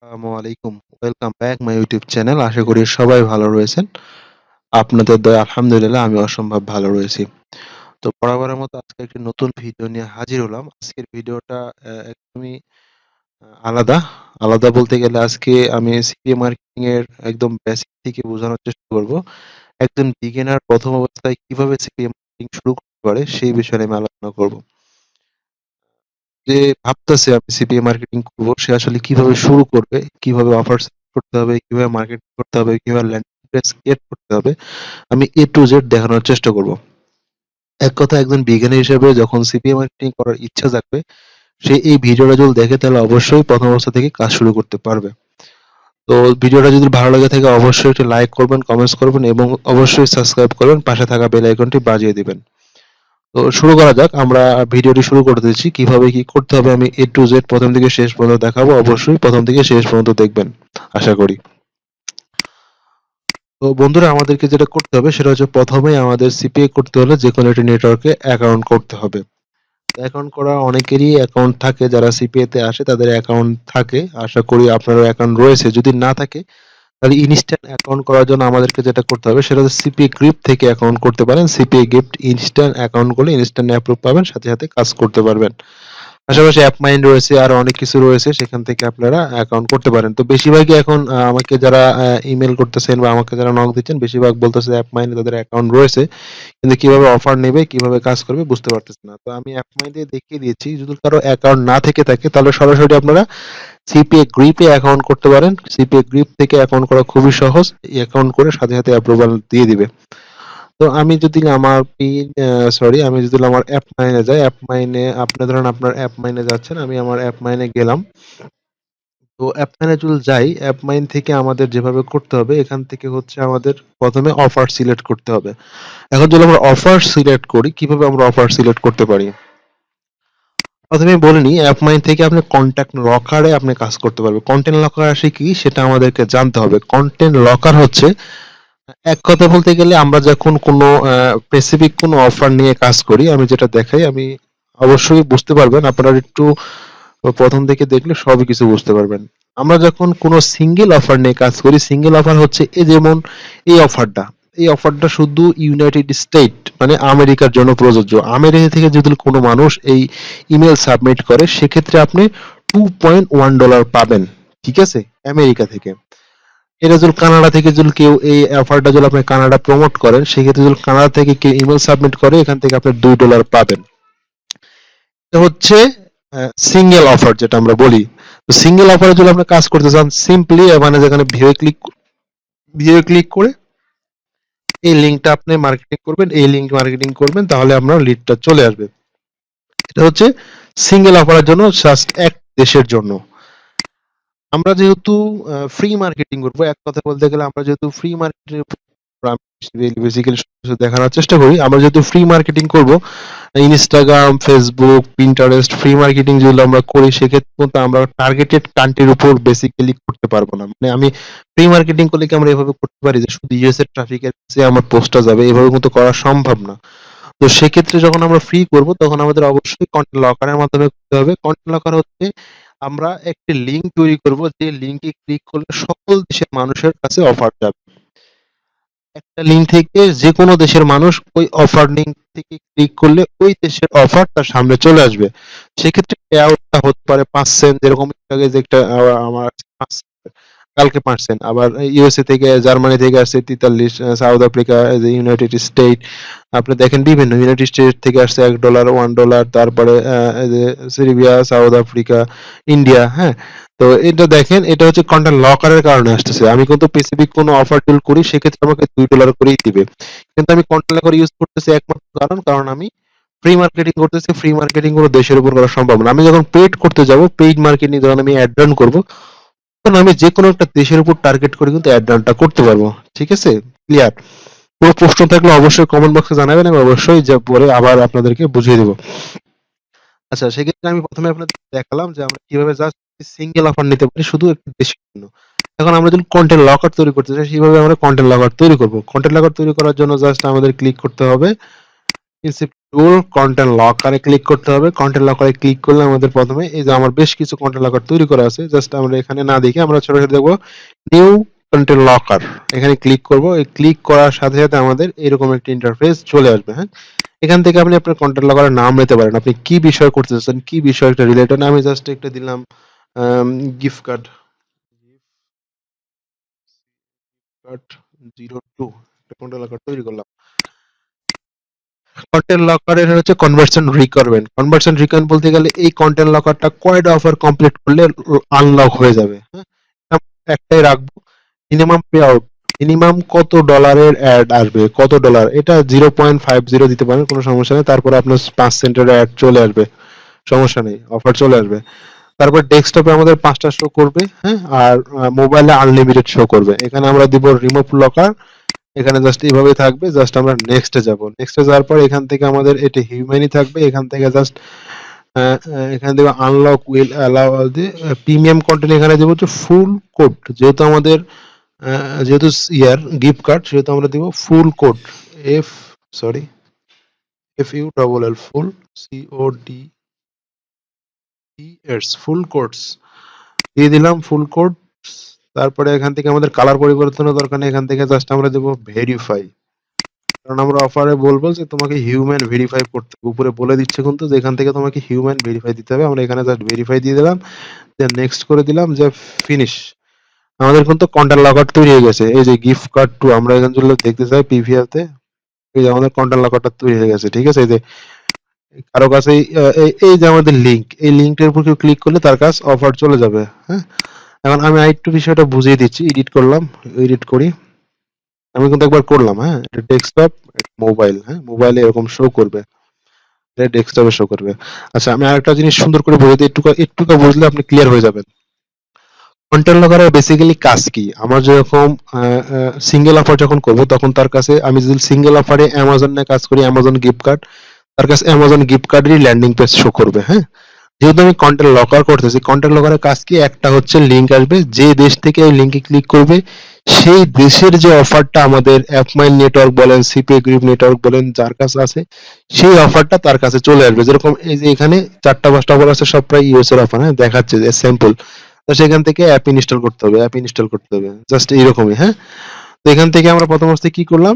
আসসালামু আলাইকুম। Welcome back my YouTube channel. আশা করি সবাই ভালো রয়েছেন। আপনাদের দয়ায় আলহামদুলিল্লাহ আমি অসম্ভব ভালো রয়েছি। তো বরাবরের মতো আজকে একটি নতুন ভিডিও নিয়ে হাজির হলাম। আজকের ভিডিওটা একদমই আলাদা। আলাদা বলতে গেলে আজকে আমি সিপিএ মার্কেটিং এর একদম বেসিক থেকে বোঝানোর চেষ্টা করব। একজন বিগিনার প্রথম অবস্থায় কিভাবে সিপিএ মার্কেটিং শুরু করতে পারে সেই বিষয়ে আমি আলোচনা করব। যে ভাবতেছে আমি সিপিএ মার্কেটিং করব সে আসলে কিভাবে শুরু করবে, কিভাবে অফার সেট করতে হবে, কিভাবে মার্কেটিং করতে হবে, কিভাবে ল্যান্ডিং পেজ ক্রিয়েট করতে হবে, আমি এ টু জেড দেখানোর চেষ্টা করব। এক কথা একজন বিজ্ঞানী হিসেবে যখন সিপিএ মার্কেটিং করার ইচ্ছা জাগবে সে এই ভিডিওটা যদি দেখে তাহলে অবশ্যই প্রথম অবস্থা থেকে কাজ শুরু করতে পারবে। তো ভিডিওটা যদি ভালো লাগে থাকে অবশ্যই একটি লাইক করবেন, কমেন্টস করবেন এবং অবশ্যই সাবস্ক্রাইব করবেন, পাশে থাকা বেল আইকনটি বাজিয়ে দিবেন। তো শুরু করা যাক। আমরা ভিডিওটি শুরু করে দিচ্ছি। কিভাবে কি করতে হবে আমি এ টু জেড প্রথম থেকে শেষ পর্যন্ত দেখাবো। অবশ্যই প্রথম থেকে শেষ পর্যন্ত দেখবেন আশা করি। তো বন্ধুরা আমাদেরকে যেটা করতে হবে সেটা হচ্ছে প্রথমেই আমাদের সিপিএ করতে হলে যে কোনো একটি নেটওয়ার্কে অ্যাকাউন্ট করতে হবে। অ্যাকাউন্ট করা অনেকেরই অ্যাকাউন্ট থাকে, যারা সিপিএ তে আসে তাদের অ্যাকাউন্ট থাকে। আশা করি আপনারও অ্যাকাউন্ট রয়েছে। যদি না থাকে তাহলে ইনস্ট্যান্ট অ্যাকাউন্ট করার জন্য আমাদেরকে যেটা করতে হবে সেটা হচ্ছে সিপিএ গিফট থেকে অ্যাকাউন্ট করতে পারেন। সিপিএ গিফট ইনস্ট্যান্ট অ্যাকাউন্ট করলে ইনস্ট্যান্ট অ্যাপ্রুভ পাবেন, সাথে সাথে কাজ করতে পারবেন। পাশাপাশি অ্যাপমাইন্ড রয়েছে, আরো অনেক কিছু রয়েছে, সেখান থেকে আপনারা অ্যাকাউন্ট করতে পারেন। তো বেশিরভাগই এখন আমাকে যারা ইমেল করতেছেন বা আমাকে যারা নক দিচ্ছেন বেশিরভাগ বলতেছে অ্যাপমাইন্ডে তাদের অ্যাকাউন্ট রয়েছে, কিন্তু কিভাবে অফার নেবে, কিভাবে কাজ করবে বুঝতে পারতেছে না। তো আমি অ্যাপমাইন্ডে দেখিয়ে দিয়েছি। যদি কারো অ্যাকাউন্ট না থেকে থাকে তাহলে সরাসরি আপনারা সিপিএ গ্রিপে অ্যাকাউন্ট করতে পারেন। সিপিএ গ্রিপ থেকে অ্যাকাউন্ট করা খুবই সহজ। অ্যাকাউন্ট করে সাথে সাথে অ্যাপ্রুভাল দিয়ে দিবে। তো আমি যদি আমার পিন আমি যদি আমার অ্যাপ মাইনে যাই, অ্যাপ মাইনে আপনি ধরেন আপনার অ্যাপ মাইনে যাচ্ছেন, আমি আমার অ্যাপ মাইনে গেলাম। তো অ্যাপ মাইনে যদি যাই, অ্যাপ মাইন থেকে আমাদের যেভাবে করতে হবে এখান থেকে হচ্ছে আমাদের প্রথমে অফার সিলেক্ট করতে হবে। এখন যদি আমরা অফার সিলেক্ট করি, কিভাবে আমরা অফার সিলেক্ট করতে পারি? প্রথমে বলে নিই, অ্যাপ মাইন থেকে আপনি কন্ট্যাক্ট লকারে আপনি কাজ করতে পারবেন। কন্টেন্ট লকার আসে কি সেটা আমাদেরকে জানতে হবে। কন্টেন্ট লকার হচ্ছে এক কথা বলতে গেলে আমরা যখন কোনো স্পেসিফিক কোনো অফার নিয়ে কাজ করি, আমি যেটা দেখাই আমি অবশ্যই বুঝতে পারবেন। আপনারা একটু প্রথম থেকে দেখলে সবই কিছু বুঝতে পারবেন। আমরা যখন কোনো সিঙ্গেল অফার নিয়ে কাজ করি, সিঙ্গেল অফার হচ্ছে যেমন এই অফারটা, এই অফারটা শুধু ইউনাইটেড স্টেট মানে আমেরিকার জন্য প্রযোজ্য। আমেরিকা থেকে যদি কোনো মানুষ এই ইমেল সাবমিট করে সেক্ষেত্রে আপনি $2.1 পাবেন। ঠিক আছে, আমেরিকা থেকে। এটা যদি কানাডা থেকে যদি কেউ এই অফারটা যদি আপনি কানাডা প্রমোট করেন সেক্ষেত্রে যদি কানাডা থেকে কেউ ইমেল সাবমিট করে এখান থেকে আপনি $2 পাবেন। এটা হচ্ছে সিঙ্গেল অফার যেটা আমরা বলি। তো সিঙ্গেল অফারে যদি আপনি কাজ করতে চান সিম্পলি মানে যেখানে ভিউয়ে ক্লিক করে এই লিঙ্কটা আপনি মার্কেটিং করবেন, এই লিঙ্ক মার্কেটিং করবেন, তাহলে আপনার লিডটা চলে আসবে। এটা হচ্ছে সিঙ্গেল অফারের জন্য, জাস্ট এক দেশের জন্য। আমরা যেহেতু ফ্রি মার্কেটিং করবো, এক কথা বলতে গেলে আমরা যেহেতু ফ্রি মার্কেটিং বেসিক্যালি দেখানোর চেষ্টা করি, আমরা যেহেতু ফ্রি মার্কেটিং করব, Instagram, Facebook, Pinterest free marketing যদি আমরা করি সেক্ষেত্রে কিন্তু আমরা টার্গেটেড কান্ট্রির উপর বেসিক্যালি করতে পারবো না। মানে আমি ফ্রি মার্কেটিং করলে কি আমরা এভাবে করতে পারি যে শুধু ইউএস এর ট্রাফিকের কাছে আমার পোস্টটা যাবে, এভাবে কিন্তু করা সম্ভব না। তো সেক্ষেত্রে যখন আমরা ফ্রি করব তখন আমাদের অবশ্যই কন্টেন্ট লকারের মাধ্যমে করতে হবে। কন্টেন্ট লকার হচ্ছে আমরা একটি লিঙ্ক তৈরি করব, যে লিঙ্কে ক্লিক করলে সকল দেশের মানুষের কাছে অফার যাবে। একটা লিঙ্ক থেকে যে কোনো দেশের মানুষ ওই অফার লিঙ্ক থেকে ক্লিক করলে ওই দেশের অফার তার সামনে চলে আসবে। সেক্ষেত্রে পে আউটটা হতে পারে 5 সেন্ট, যেরকম একটু আগে যে একটা আমার কালকে 5 সেন্ট, আবার ইউএসএ থেকে, জার্মানি থেকে আসছে 43, সাউথ আফ্রিকা, ইউনাইটেড স্টেট, আপনি দেখেন বিভিন্ন ইউনাইটেড স্টেট থেকে আসছে $1, $1, তারপরে সের্বিয়া, সাউথ আফ্রিকা, ইন্ডিয়া। হ্যাঁ, তো এটা দেখেন, এটা হচ্ছে কন্টেন্ট লকারের কারণে আসতেছে। আমি কিন্তু স্পেসিফিক কোনো অফার ডিল করি সেক্ষেত্রে আমাকে $2 করেই দিবে, কিন্তু আমি কন্টেন্ট লকার ইউজ করতেছি একমাত্র কারণ আমি ফ্রি মার্কেটিং করতেছি। ফ্রি মার্কেটিং কোনো দেশের উপর করা সম্ভব না। আমি যখন পেইড করতে যাব, পেইড মার্কেটিং যখন আমি অ্যাড রান করবো তখন আমি যে কোনো একটা দেশের উপর টার্গেট করে কিন্তু অ্যাড রানটা করতে পারবো। ঠিক আছে, ক্লিয়ার? কোনো প্রশ্ন থাকলে অবশ্যই কমেন্ট বক্সে জানাবেন, আমি অবশ্যই যা পরে আবার আপনাদেরকে বুঝিয়ে দেবো। আচ্ছা, সেক্ষেত্রে আমি প্রথমে আপনাদের দেখালাম যে আমরা কিভাবে জাস্ট সিঙ্গেল অফার নিতে পারি শুধু একটি দেশের জন্য। এখন আমরা যদি কন্টেন্ট লকার তৈরি করতে চাই সেভাবে আমরা কন্টেন্ট লকার তৈরি করব। কন্টেন্ট লকার তৈরি করার জন্য জাস্ট আমাদের ক্লিক করতে হবে ইনসেপ্ট টুল কন্টেন্ট লকারে ক্লিক করতে হবে। কন্টেন্ট লকারে ক্লিক করলে আমাদের প্রথমে এই যে আমার বেশ কিছু কন্টেন্ট লকার তৈরি করা আছে, জাস্ট আমরা এখানে না দেখে আমরা সরাসরি দেখবো নিউ কন্টেন্ট লকার, এখানে ক্লিক করব। এই ক্লিক করার সাথে সাথে আমাদের এরকম একটা ইন্টারফেস চলে আসবে। হ্যাঁ, এখান থেকে আপনি আপনার কন্টেন্ট লকারের নাম নিতে পারেন, আপনি কি বিষয় করতে চাচ্ছেন, কি বিষয়টা রিলেটেড। আমি জাস্ট একটা দিলাম গিফট কার্ড, কার্ড 02 একটা কন্টেন্ট লকার তৈরি করলাম। কন্টেন্ট লকারের হচ্ছে কনভার্সন রিকোয়ারমেন্ট। কনভার্সন রিকোয়ারমেন্ট বলতে গেলে এই কন্টেন্ট লকারটা কয়টা অফার কমপ্লিট করলে আনলক হয়ে যাবে। হ্যাঁ, একটাই রাখবো। মিনিমাম পে আউট, মিনিমাম কত ডলারের অ্যাড আসবে, কত ডলার, এটা 0.50 দিতে পারেন, কোনো সমস্যা নেই। তারপরে আপনার 5 সেন্টের অ্যাড চলে আসবে, সমস্যা নেই, অফার চলে আসবে। তারপর ডেস্কটপে আমাদের 5টা শো করবে। হ্যাঁ, আর মোবাইলে আনলিমিটেড শো করবে। এখানে আমরা দিব রিমুভ লকার, এখানে জাস্ট এইভাবে থাকবে। জাস্ট আমরা নেক্সটে যাব। নেক্সটে যাওয়ার পর এখান থেকে আমাদের এটা হিউম্যানই থাকবে। এখান থেকে জাস্ট এখানে দেবো unlock will allow premium content, এখানে দেবো হচ্ছে ফুল কোড। যেহেতু আমাদের যেহেতু ইয়ার গিফট কার্ড, সেহেতু আমরা দিব ফুল কোড, এফ সরি FULL ফুল CODES ফুল কোডস দিয়ে দিলাম, ফুল কোড। তারপরে এখান থেকে আমাদের কালার পরিবর্তনের দরকার নেই, এখান থেকে জাস্ট আমরা দেবো ভেরিফাই, কারণ আমরা অফারে বলবো যে তোমাকে হিউম্যান ভেরিফাই করতে হবে। উপরে বলে দিচ্ছে কিন্তু যে এখান থেকে তোমাকে হিউম্যান ভেরিফাই দিতে হবে। আমরা এখানে জাস্ট ভেরিফাই দিয়ে দিলাম, দেন নেক্সট করে দিলাম, যে ফিনিশ। আমাদের কিন্তু কন্টেন্ট লকার তৈরি হয়ে গেছে। এই যে গিফট কার্ড 2 আমরা এখানে যদি দেখতে চাই পিভিআতে, এই যে আমাদের কন্টেন্ট লকারটা তৈরি হয়ে গেছে। ঠিক আছে, এই যে কারো কাছে এই যে আমাদের লিংক, এই লিংকটার উপর কেউ ক্লিক করলে তার কাছে অফার চলে যাবে। হ্যাঁ, এখন আমি আরেকটু বিষয়টা বুঝিয়ে দিচ্ছি। এডিট করলাম, এডিট করি। আমি কিন্তু একবার করলাম। হ্যাঁ, এটা ডেস্কটপ, মোবাইল। হ্যাঁ, মোবাইলে এরকম শো করবে, এটা ডেস্কটপে শো করবে। আচ্ছা, আমি আরেকটা জিনিস সুন্দর করে বলে দিই, একটু একটু বুঝলে আপনি ক্লিয়ার হয়ে যাবেন। কন্টেন্ট লকারের বেসিক্যালি কাজ কি? আমার যেরকম সিঙ্গেল অফার যখন করব, তখন তার কাছে আমি যদি সিঙ্গেল অফারে অ্যামাজন নিয়ে কাজ করি, অ্যামাজন গিফট কার্ড, তার কাছে অ্যামাজন গিফট কার্ডেরই ল্যান্ডিং পেজ শো করবে। হ্যাঁ, যেহেতু আমি কন্টেন্ট লকার করতেছি, কন্টেন্ট লকারের কাজ কি? একটা হচ্ছে লিংক আসবে, যে দেশ থেকে এই লিংকে ক্লিক করবে সেই দেশের যে অফারটা আমাদের অ্যাপমাইন নেটওয়ার্ক বলেন, সিপিএ গ্রুপ নেটওয়ার্ক বলেন, যার কাছে আছে, সেই অফারটা তার কাছে চলে আসবে। যেরকম এই যে এখানে 4টা 5টা অফার আছে, সব প্রায় ইউএস এর অফার। হ্যাঁ, দেখাচ্ছে যে স্যাম্পল। তো সেখান থেকে অ্যাপ ইনস্টল করতে হবে, অ্যাপ ইনস্টল করতে হবে, জাস্ট এইরকমই। হ্যাঁ, তো এখান থেকে আমরা প্রথম অবস্থায় কি করলাম,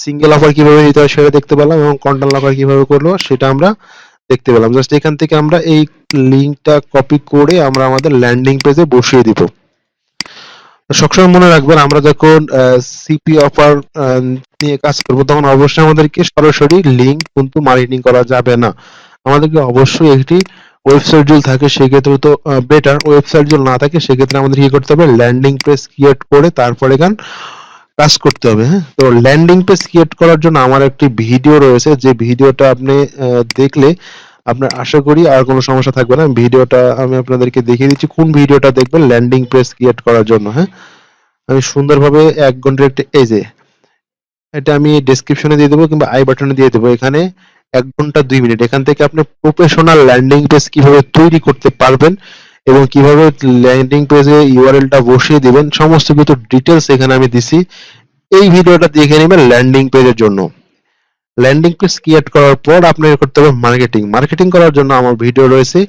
সিঙ্গেল অফার কিভাবে নিতে হয় সেটা দেখতে পেলাম, এবং কন্টেন্ট লকার কিভাবে করলো সেটা আমরা দেখতে পেলাম। জাস্ট এখান থেকে আমরা এই লিংকটা কপি করে আমরা আমাদের ল্যান্ডিং পেজে বসিয়ে দিব। সবসময় মনে রাখবেন, আমরা যখন সিপি অফার নিয়ে কাজ করব, তখন অবশ্যই আমাদেরকে সরাসরি লিংক কিন্তু মার্কেটিং করা যাবে না। আমাদেরকে অবশ্যই একটি ওয়েবসাইট যদি থাকে সেক্ষেত্রে তো বেটার, ওয়েবসাইট যদি না থাকে সেক্ষেত্রে আমাদের কি করতে হবে, ল্যান্ডিং পেজ ক্রিয়েট করে তারপরে এখান কাজ করতে হবে। হ্যাঁ, তো ল্যান্ডিং পেজ ক্রিয়েট করার জন্য আমার একটি ভিডিও রয়েছে, যে ভিডিওটা আপনি দেখলে আপনার আশা করি আর কোনো সমস্যা থাকবে না। ভিডিওটা আমি আপনাদেরকে দেখিয়ে দিচ্ছি কোন ভিডিওটা দেখবেন ল্যান্ডিং পেজ ক্রিয়েট করার জন্য। হ্যাঁ, আমি সুন্দরভাবে 1 ঘন্টার একটা, এই যে এটা আমি ডেসক্রিপশনে দিয়ে দেবো কিংবা আই বাটনে দিয়ে দেবো। এখানে 1 ঘন্টা 2 মিনিট, এখান থেকে আপনি প্রফেশনাল ল্যান্ডিং পেজ কিভাবে তৈরি করতে পারবেন এবং কিভাবে ল্যান্ডিং পেজে ইউআরএলটা বসিয়ে দিবেন, সমস্ত কিছু ডিটেলস এখানে আমি দিছি। এই ভিডিওটা দেখে নেবেন ল্যান্ডিং পেজের জন্য। ল্যান্ডিং পেজ ক্রিয়েট করার পর আপনাকে করতে হবে মার্কেটিং। মার্কেটিং করার জন্য আমার ভিডিও রয়েছে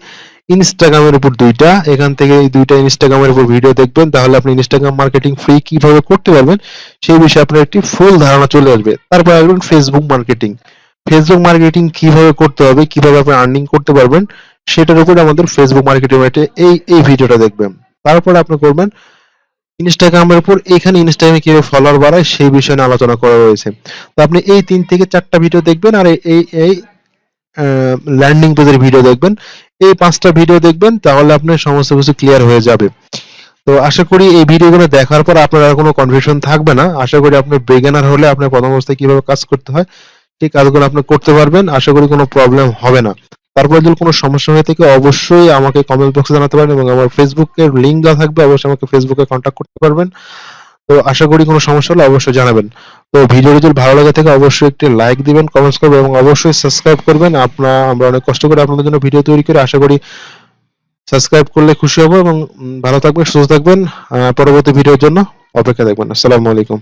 ইনস্টাগ্রামের উপর 2টা, এখান থেকে এই 2টা ইনস্টাগ্রামের উপর ভিডিও দেখবেন, তাহলে আপনি ইনস্টাগ্রাম মার্কেটিং ফ্রি কিভাবে করতে পারবেন সেই বিষয়ে আপনার একটি ফুল ধারণা চলে আসবে। তারপর আসবেন ফেসবুক মার্কেটিং। ফেসবুক মার্কেটিং কিভাবে করতে হবে, কিভাবে আপনি আর্নিং করতে পারবেন সেটার উপর আমাদের ফেসবুক মার্কেটিং এই ভিডিওটা দেখবেন। তারপর আপনি করবেন ইনস্টাগ্রামের উপর, এখানে ইনস্টাগ্রামে কিভাবে ফলোয়ার বাড়ায় সেই বিষয়ে নিয়ে আলোচনা করা রয়েছে। তো আপনি এই 3 থেকে 4টা ভিডিও দেখবেন, আর এই ল্যান্ডিং পেজের ভিডিও দেখবেন। এই 5টা ভিডিও দেখবেন, তাহলে আপনার সমস্ত কিছু ক্লিয়ার হয়ে যাবে। তো আশা করি এই ভিডিওগুলো দেখার পর আপনার আর কোনো কনফিউশন থাকবে না। আশা করি আপনি বিগিনার হলে আপনার প্রথম অবস্থায় কিভাবে কাজ করতে হয় সেই কাজগুলো আপনি করতে পারবেন। আশা করি কোনো প্রবলেম হবে না। তারপর যদি কোনো সমস্যা হয়ে থাকে অবশ্যই আমাকে কমেন্ট বক্সে জানাতে পারেন, এবং আমার ফেসবুকের লিংক দেওয়া থাকবে, অবশ্যই আমাকে ফেসবুকে কন্ট্যাক্ট করতে পারবেন। তো আশা করি কোনো সমস্যা হলে অবশ্যই জানাবেন। তো ভিডিওটি যদি ভালো লাগে থাকে অবশ্যই একটি লাইক দিবেন, কমেন্টস করবেন এবং অবশ্যই সাবস্ক্রাইব করবেন। আমরা অনেক কষ্ট করে আপনাদের জন্য ভিডিও তৈরি করি, আশা করি সাবস্ক্রাইব করলে খুশি হব। এবং ভালো থাকবেন, সুস্থ থাকবেন। পরবর্তী ভিডিওর জন্য অপেক্ষা থাকবেন। আসসালামু আলাইকুম।